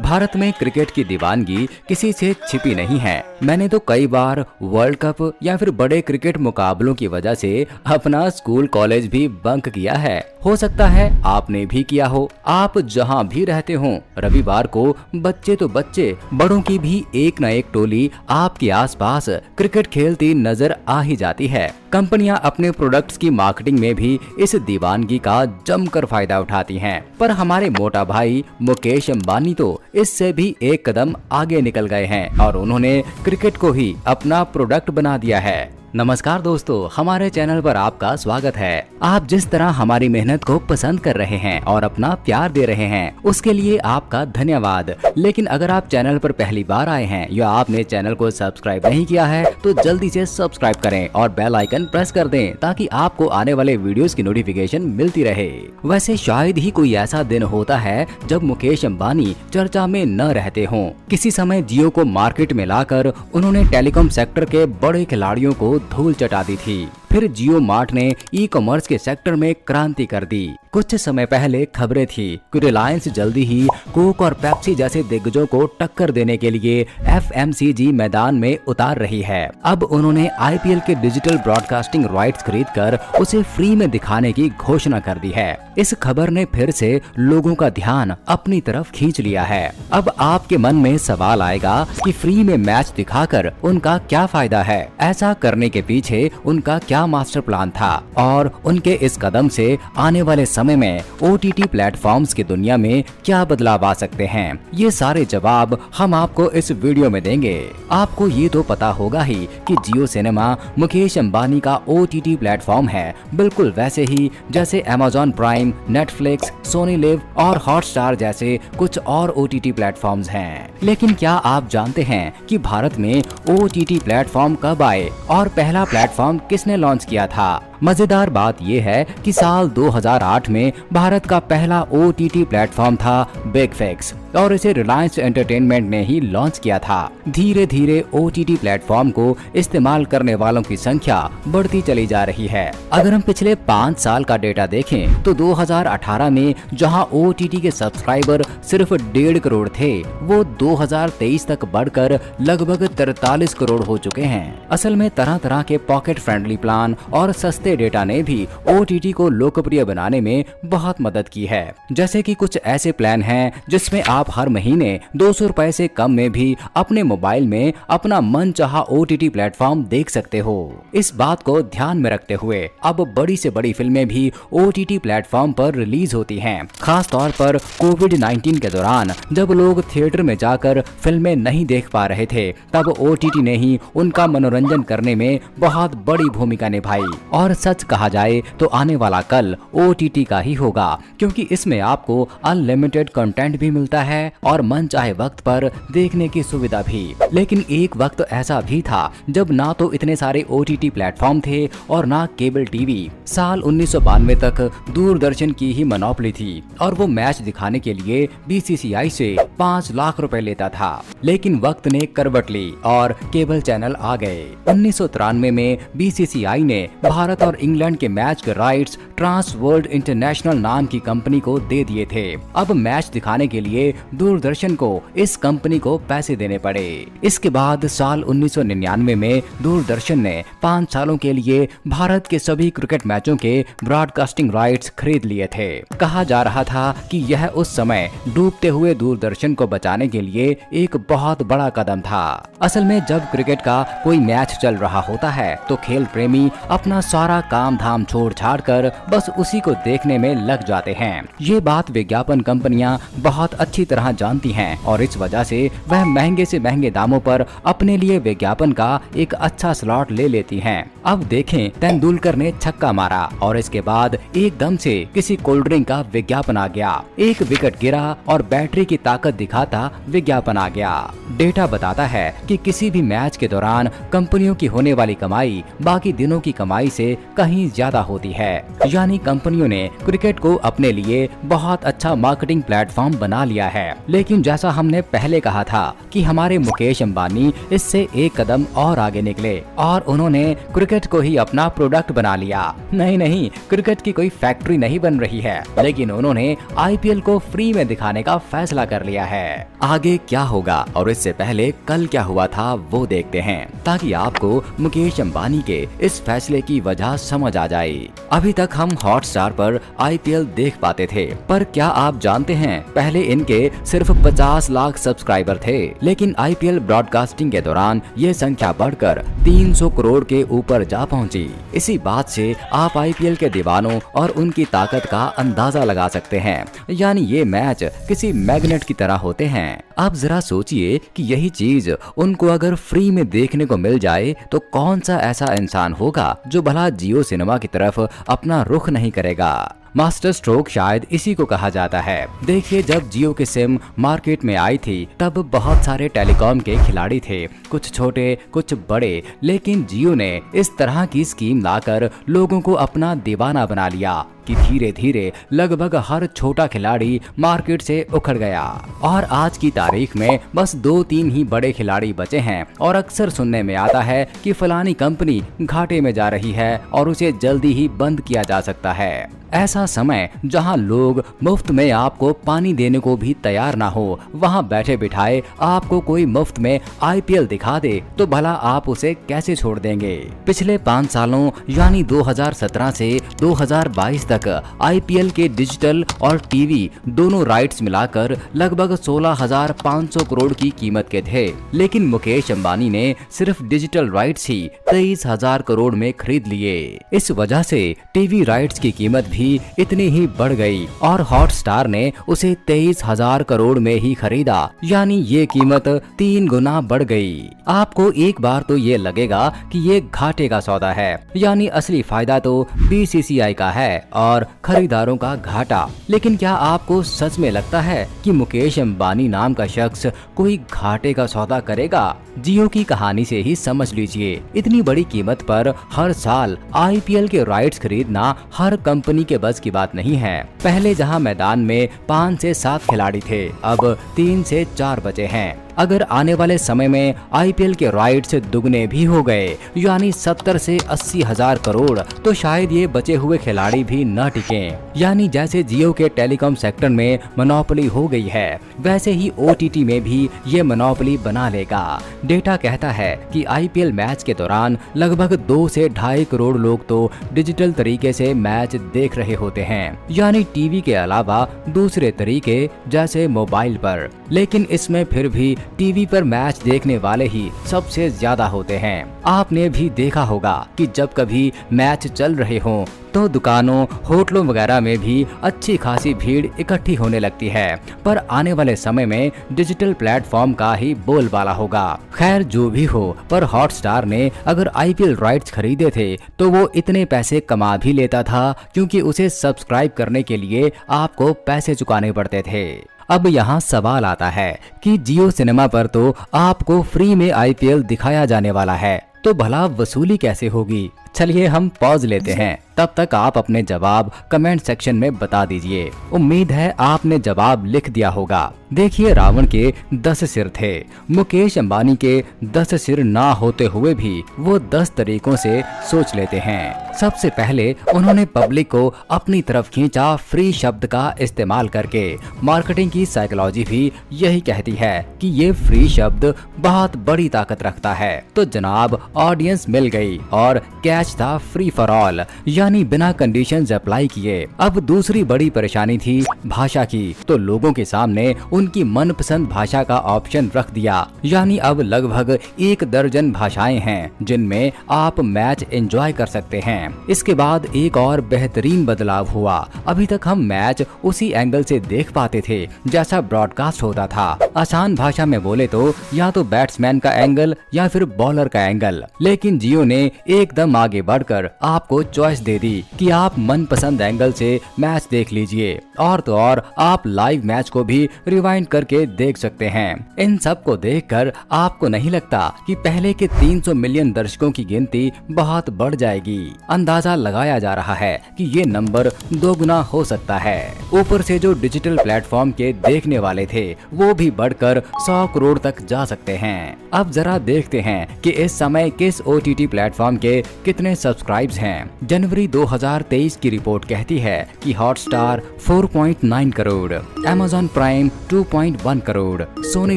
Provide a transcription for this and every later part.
भारत में क्रिकेट की दीवानगी किसी से छिपी नहीं है। मैंने तो कई बार वर्ल्ड कप या फिर बड़े क्रिकेट मुकाबलों की वजह से अपना स्कूल कॉलेज भी बंक किया है। हो सकता है आपने भी किया हो। आप जहां भी रहते हो, रविवार को बच्चे तो बच्चे, बड़ों की भी एक न एक टोली आपके आसपास क्रिकेट खेलती नजर आ ही जाती है। कंपनियां अपने प्रोडक्ट्स की मार्केटिंग में भी इस दीवानगी का जमकर फायदा उठाती हैं। पर हमारे मोटा भाई मुकेश अंबानी तो इससे भी एक कदम आगे निकल गए हैं और उन्होंने क्रिकेट को ही अपना प्रोडक्ट बना दिया है। नमस्कार दोस्तों, हमारे चैनल पर आपका स्वागत है। आप जिस तरह हमारी मेहनत को पसंद कर रहे हैं और अपना प्यार दे रहे हैं, उसके लिए आपका धन्यवाद। लेकिन अगर आप चैनल पर पहली बार आए हैं या आपने चैनल को सब्सक्राइब नहीं किया है तो जल्दी से सब्सक्राइब करें और बेल आइकन प्रेस कर दें ताकि आपको आने वाले वीडियोस की नोटिफिकेशन मिलती रहे। वैसे शायद ही कोई ऐसा दिन होता है जब मुकेश अंबानी चर्चा में न रहते हों। किसी समय जियो को मार्केट में लाकर उन्होंने टेलीकॉम सेक्टर के बड़े खिलाड़ियों को धूल चटा दी थी। फिर जियो मार्ट ने ई कॉमर्स के सेक्टर में क्रांति कर दी। कुछ समय पहले खबरें थी कि रिलायंस जल्दी ही कोक और पेप्सी जैसे दिग्गजों को टक्कर देने के लिए एफएमसीजी मैदान में उतार रही है। अब उन्होंने आईपीएल के डिजिटल ब्रॉडकास्टिंग राइट्स खरीदकर उसे फ्री में दिखाने की घोषणा कर दी है। इस खबर ने फिर से लोगों का ध्यान अपनी तरफ खींच लिया है। अब आपके मन में सवाल आएगा कि फ्री में मैच दिखाकर उनका क्या फायदा है? ऐसा करने के पीछे उनका क्या मास्टर प्लान था और उनके इस कदम से आने वाले समय में ओटीटी प्लेटफॉर्म्स की दुनिया में क्या बदलाव आ सकते हैं? ये सारे जवाब हम आपको इस वीडियो में देंगे। आपको ये तो पता होगा ही कि जियो सिनेमा मुकेश अंबानी का ओटीटी प्लेटफॉर्म है, बिल्कुल वैसे ही जैसे Amazon Prime, Netflix, Sony LIV और हॉटस्टार जैसे कुछ और ओटीटी प्लेटफॉर्म्स हैं। लेकिन क्या आप जानते हैं कि भारत में ओटीटी प्लेटफॉर्म कब आए और पहला प्लेटफॉर्म किसने लॉन्च किया था? मजेदार बात यह है कि साल 2008 में भारत का पहला ओटीटी प्लेटफॉर्म था बिग फिक्स और इसे रिलायंस एंटरटेनमेंट ने ही लॉन्च किया था। धीरे धीरे ओटीटी प्लेटफॉर्म को इस्तेमाल करने वालों की संख्या बढ़ती चली जा रही है। अगर हम पिछले 5 साल का डेटा देखें तो 2018 में जहां ओटीटी के सब्सक्राइबर सिर्फ 1.5 करोड़ थे, वो 2023 तक बढ़कर लगभग 43 करोड़ हो चुके हैं। असल में तरह तरह के पॉकेट फ्रेंडली प्लान और सस्ते डेटा ने भी ओटीटी को लोकप्रिय बनाने में बहुत मदद की है। जैसे कि कुछ ऐसे प्लान हैं जिसमें आप हर महीने 200 रुपए से कम में भी अपने मोबाइल में अपना मनचाहा ओटीटी प्लेटफॉर्म देख सकते हो। इस बात को ध्यान में रखते हुए अब बड़ी से बड़ी फिल्में भी ओटीटी प्लेटफॉर्म पर रिलीज होती हैं। खास तौर पर कोविड-19 के दौरान जब लोग थिएटर में जाकर फिल्में नहीं देख पा रहे थे, तब ओटीटी ने ही उनका मनोरंजन करने में बहुत बड़ी भूमिका निभाई। और सच कहा जाए तो आने वाला कल ओटीटी का ही होगा, क्योंकि इसमें आपको अनलिमिटेड कंटेंट भी मिलता है और मन चाहे वक्त पर देखने की सुविधा भी। लेकिन एक वक्त ऐसा भी था जब ना तो इतने सारे ओटीटी प्लेटफॉर्म थे और ना केबल टीवी। साल 1992 तक दूरदर्शन की ही मोनोपोली थी और वो मैच दिखाने के लिए बीसीसीआई से 5 लाख रुपए लेता था। लेकिन वक्त ने करवट ली और केबल चैनल आ गए। 1993 में बीसीसीआई ने भारत और इंग्लैंड के मैच के राइट्स ट्रांस वर्ल्ड इंटरनेशनल नाम की कंपनी को दे दिए थे। अब मैच दिखाने के लिए दूरदर्शन को इस कंपनी को पैसे देने पड़े। इसके बाद साल 1999 में दूरदर्शन ने 5 सालों के लिए भारत के सभी क्रिकेट मैचों के ब्रॉडकास्टिंग राइट्स खरीद लिए थे। कहा जा रहा था कि यह उस समय डूबते हुए दूरदर्शन को बचाने के लिए एक बहुत बड़ा कदम था। असल में जब क्रिकेट का कोई मैच चल रहा होता है तो खेल प्रेमी अपना सारा काम धाम छोड़ छाड़ कर बस उसी को देखने में लग जाते हैं। ये बात विज्ञापन कंपनियां बहुत अच्छी तरह जानती हैं और इस वजह से वह महंगे से महंगे दामों पर अपने लिए विज्ञापन का एक अच्छा स्लॉट ले लेती हैं। अब देखें, तेंदुलकर ने छक्का मारा और इसके बाद एकदम से किसी कोल्ड ड्रिंक का विज्ञापन आ गया। एक विकेट गिरा और बैटरी की ताकत दिखाता विज्ञापन आ गया। डेटा बताता है कि किसी भी मैच के दौरान कंपनियों की होने वाली कमाई बाकी दिनों की कमाई से कहीं ज्यादा होती है। यानी कंपनियों ने क्रिकेट को अपने लिए बहुत अच्छा मार्केटिंग प्लेटफॉर्म बना लिया है। लेकिन जैसा हमने पहले कहा था कि हमारे मुकेश अंबानी इससे एक कदम और आगे निकले और उन्होंने क्रिकेट को ही अपना प्रोडक्ट बना लिया। नहीं, क्रिकेट की कोई फैक्ट्री नहीं बन रही है, लेकिन उन्होंने आईपीएल को फ्री में दिखाने का फैसला कर लिया है। आगे क्या होगा और इससे पहले कल क्या हुआ था वो देखते हैं, ताकि आपको मुकेश अंबानी के इस फैसले की वजह समझ आ जाए। अभी तक हम हॉटस्टार पर आईपीएल देख पाते थे, पर क्या आप जानते हैं पहले इनके सिर्फ 50 लाख सब्सक्राइबर थे, लेकिन आईपीएल ब्रॉडकास्टिंग के दौरान ये संख्या बढ़कर 300 करोड़ के ऊपर जा पहुंची। इसी बात से आप आईपीएल के दीवानों और उनकी ताकत का अंदाजा लगा सकते हैं। यानी ये मैच किसी मैग्नेट की तरह होते हैं। आप जरा सोचिए कि यही चीज उनको अगर फ्री में देखने को मिल जाए तो कौन सा ऐसा इंसान होगा जो भला जियो सिनेमा की तरफ अपना रुख नहीं करेगा। मास्टर स्ट्रोक शायद इसी को कहा जाता है। देखिए, जब जियो की सिम मार्केट में आई थी तब बहुत सारे टेलीकॉम के खिलाड़ी थे, कुछ छोटे कुछ बड़े, लेकिन जियो ने इस तरह की स्कीम लाकर लोगों को अपना दीवाना बना लिया कि धीरे धीरे लगभग हर छोटा खिलाड़ी मार्केट से उखड़ गया और आज की तारीख में बस 2-3 ही बड़े खिलाड़ी बचे हैं। और अक्सर सुनने में आता है कि फलानी कंपनी घाटे में जा रही है और उसे जल्दी ही बंद किया जा सकता है। ऐसा समय जहां लोग मुफ्त में आपको पानी देने को भी तैयार ना हो, वहां बैठे बिठाए आपको कोई मुफ्त में आईपीएल दिखा दे तो भला आप उसे कैसे छोड़ देंगे। पिछले 5 सालों यानी 2017 से 2022 तक आईपीएल के डिजिटल और टीवी दोनों राइट्स मिलाकर लगभग 16,500 करोड़ की कीमत के थे, लेकिन मुकेश अंबानी ने सिर्फ डिजिटल राइट्स ही 23,000 करोड़ में खरीद लिए। इस वजह से टीवी राइट्स की कीमत भी इतनी ही बढ़ गई और हॉटस्टार ने उसे 23,000 करोड़ में ही खरीदा, यानी ये कीमत 3 गुना बढ़ गई। आपको एक बार तो ये लगेगा कि ये घाटे का सौदा है, यानी असली फायदा तो बीसीसीआई का है और खरीदारों का घाटा। लेकिन क्या आपको सच में लगता है कि मुकेश अंबानी नाम का शख्स कोई घाटे का सौदा करेगा? जियो की कहानी से ही समझ लीजिए। इतनी बड़ी कीमत पर हर साल आईपीएल के राइट्स खरीदना हर कंपनी के बस की बात नहीं है। पहले जहां मैदान में 5 से 7 खिलाड़ी थे, अब 3 से 4 बचे हैं। अगर आने वाले समय में आईपीएल के राइट्स दुगने भी हो गए, यानी 70 से 80 हजार करोड़, तो शायद ये बचे हुए खिलाड़ी भी न टिकें। यानी जैसे जियो के टेलीकॉम सेक्टर में मोनोपोली हो गई है, वैसे ही ओटीटी में भी ये मोनोपोली बना लेगा। डेटा कहता है कि आईपीएल मैच के दौरान लगभग 2 से 2.5 करोड़ लोग तो डिजिटल तरीके से मैच देख रहे होते हैं, यानी टीवी के अलावा दूसरे तरीके जैसे मोबाइल पर। लेकिन इसमें फिर भी टीवी पर मैच देखने वाले ही सबसे ज्यादा होते हैं। आपने भी देखा होगा कि जब कभी मैच चल रहे हों तो दुकानों, होटलों वगैरह में भी अच्छी खासी भीड़ इकट्ठी होने लगती है, पर आने वाले समय में डिजिटल प्लेटफॉर्म का ही बोलबाला होगा। खैर जो भी हो, पर हॉटस्टार ने अगर आईपीएल राइट्स खरीदे थे तो वो इतने पैसे कमा भी लेता था, क्योंकि उसे सब्सक्राइब करने के लिए आपको पैसे चुकाने पड़ते थे। अब यहाँ सवाल आता है कि जियो सिनेमा पर तो आपको फ्री में आईपीएल दिखाया जाने वाला है, तो भला वसूली कैसे होगी? चलिए हम पॉज लेते हैं, तब तक आप अपने जवाब कमेंट सेक्शन में बता दीजिए। उम्मीद है आपने जवाब लिख दिया होगा। देखिए, रावण के 10 सिर थे, मुकेश अंबानी के 10 सिर ना होते हुए भी वो 10 तरीकों से सोच लेते हैं। सबसे पहले उन्होंने पब्लिक को अपनी तरफ खींचा फ्री शब्द का इस्तेमाल करके। मार्केटिंग की साइकोलॉजी भी यही कहती है कि ये फ्री शब्द बहुत बड़ी ताकत रखता है। तो जनाब, ऑडियंस मिल गई और कैच था फ्री फॉर ऑल, यानी बिना कंडीशंस अप्लाई किए। अब दूसरी बड़ी परेशानी थी भाषा की, तो लोगों के सामने उनकी मनपसंद भाषा का ऑप्शन रख दिया, यानी अब लगभग 1 दर्जन भाषाएं हैं जिनमें आप मैच एंजॉय कर सकते हैं। इसके बाद एक और बेहतरीन बदलाव हुआ। अभी तक हम मैच उसी एंगल से देख पाते थे जैसा ब्रॉडकास्ट होता था। आसान भाषा में बोले तो या तो बैट्समैन का एंगल या फिर बॉलर का एंगल, लेकिन जियो ने एकदम आगे आगे बढ़कर आपको चॉइस दे दी कि आप मनपसंद एंगल से मैच देख लीजिए, और तो और आप लाइव मैच को भी रिवाइंड करके देख सकते हैं। इन सब को देखकर आपको नहीं लगता कि पहले के 300 मिलियन दर्शकों की गिनती बहुत बढ़ जाएगी? अंदाजा लगाया जा रहा है कि ये नंबर दोगुना हो सकता है। ऊपर से जो डिजिटल प्लेटफॉर्म के देखने वाले थे वो भी बढ़कर 100 करोड़ तक जा सकते हैं। अब जरा देखते हैं कि इस समय किस OTT प्लेटफॉर्म के कितने सब्सक्राइब्स हैं। जनवरी 2023 की रिपोर्ट कहती है कि Hotstar 4.9 crore, Amazon Prime 2.1 crore, Sony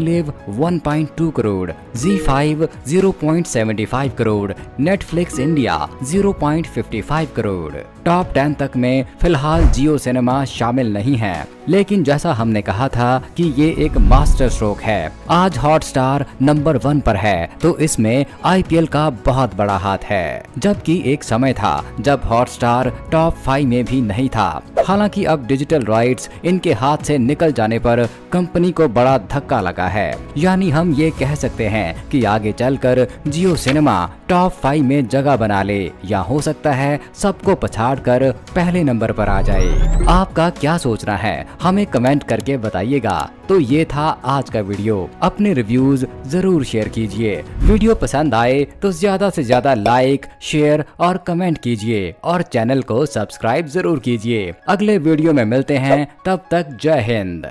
LIV 1.2 crore, ZEE5 0.75 crore, Netflix India 0.55 crore. Top 10 तक में फिलहाल जियो सिनेमा शामिल नहीं है, लेकिन जैसा हमने कहा था कि ये एक मास्टर स्ट्रोक है। आज हॉटस्टार नंबर 1 पर है तो इसमें IPL का बहुत बड़ा हाथ है, जबकि एक समय था जब हॉटस्टार टॉप 5 में भी नहीं था। हालांकि अब डिजिटल राइट्स इनके हाथ से निकल जाने पर कंपनी को बड़ा धक्का लगा है। यानी हम ये कह सकते हैं कि आगे चलकर जियो सिनेमा टॉप 5 में जगह बना ले, या हो सकता है सबको पछाड़कर पहले नंबर पर आ जाए। आपका क्या सोचना है हमें कमेंट करके बताइएगा। तो ये था आज का वीडियो। अपने रिव्यूज जरूर शेयर कीजिए। वीडियो पसंद आए तो ज्यादा से ज्यादा लाइक, शेयर और कमेंट कीजिए, और चैनल को सब्सक्राइब जरूर कीजिए। अगले वीडियो में मिलते हैं, तब तक जय हिंद।